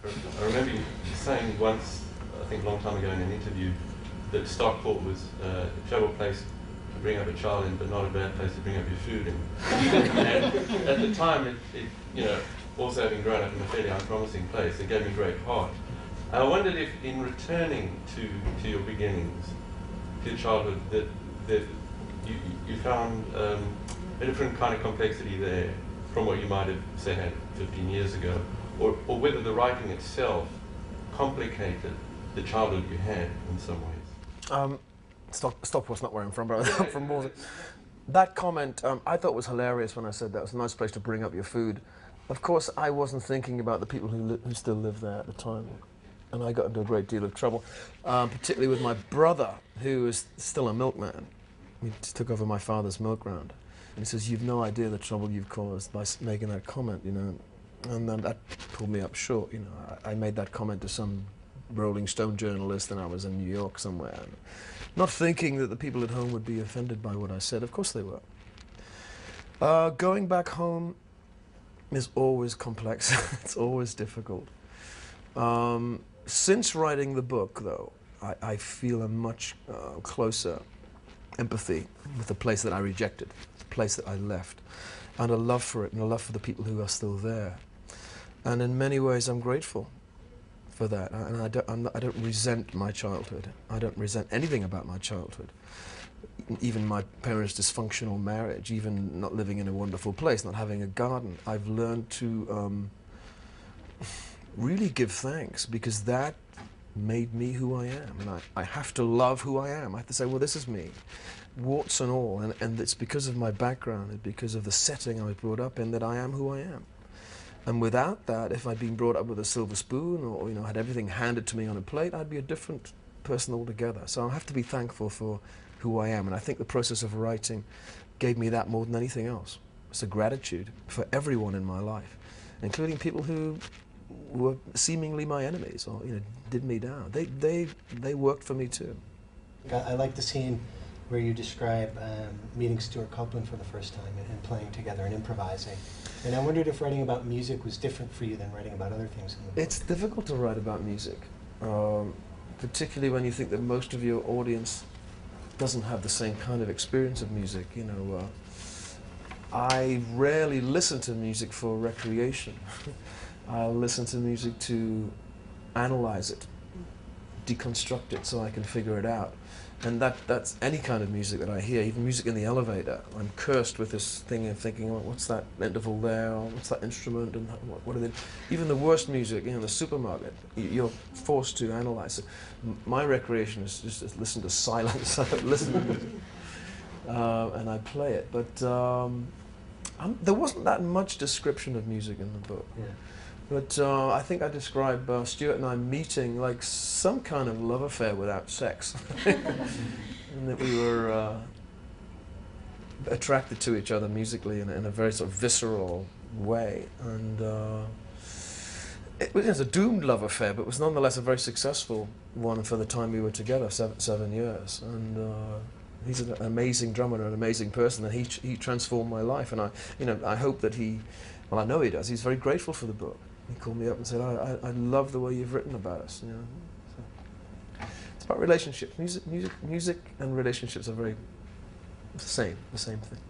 I remember you saying once, I think a long time ago in an interview, that Stockport was a terrible place to bring up a child in, but not a bad place to bring up your food in. And at the time, also having grown up in a fairly unpromising place, it gave me great heart. I wondered if, in returning to your beginnings, to your childhood, that you found a different kind of complexity there from what you might have, say, had 15 years ago, or whether the writing itself complicated the childhood you had in some ways. Stockport's not where I'm from, but I'm from Malta. That comment I thought was hilarious when I said that. It was a nice place to bring up your food. Of course, I wasn't thinking about the people who still live there at the time. And I got into a great deal of trouble, particularly with my brother, who is still a milkman. He took over my father's milk round. And he says, "You've no idea the trouble you've caused by making that comment, you know." And then that pulled me up short, you know. I made that comment to some Rolling Stone journalist, and I was in New York somewhere. Not thinking that the people at home would be offended by what I said. Of course they were. Going back home is always complex. It's always difficult. Since writing the book, though, I feel a much closer empathy with the place that I rejected, the place that I left, and a love for it, and a love for the people who are still there. And in many ways, I'm grateful for that. And I don't resent my childhood. I don't resent anything about my childhood. Even my parents' dysfunctional marriage, even not living in a wonderful place, not having a garden. I've learned to really give thanks, because that made me who I am. And I have to love who I am. I have to say, well, this is me, warts and all. And it's because of my background and because of the setting I was brought up in that I am who I am. And without that, if I'd been brought up with a silver spoon or had everything handed to me on a plate, I'd be a different person altogether. So I have to be thankful for who I am. And I think the process of writing gave me that more than anything else. It's a gratitude for everyone in my life, including people who were seemingly my enemies or did me down. They worked for me too. I like the scene where you describe meeting Stuart Copeland for the first time and playing together and improvising. And I wondered if writing about music was different for you than writing about other things in the book. It's difficult to write about music, particularly when you think that most of your audience doesn't have the same kind of experience of music. I rarely listen to music for recreation. I'll listen to music to analyze it, deconstruct it so I can figure it out. And that's any kind of music that I hear, even music in the elevator. I'm cursed with this thing of thinking, well, what's that interval there, or what's that instrument, and what are they? Even the worst music, in the supermarket, you're forced to analyze it. My recreation is just to listen to silence. I don't listen to music, and I play it. But there wasn't that much description of music in the book. Yeah. But I think I describe Stuart and I meeting like some kind of love affair without sex. And that we were attracted to each other musically in a very sort of visceral way. And it was a doomed love affair, but it was nonetheless a very successful one for the time we were together, 7 years. And he's an amazing drummer and an amazing person, and he transformed my life. And I hope that well, I know he does. He's very grateful for the book. He called me up and said, I love the way you've written about us. So it's about relationships. Music and relationships are very the same thing.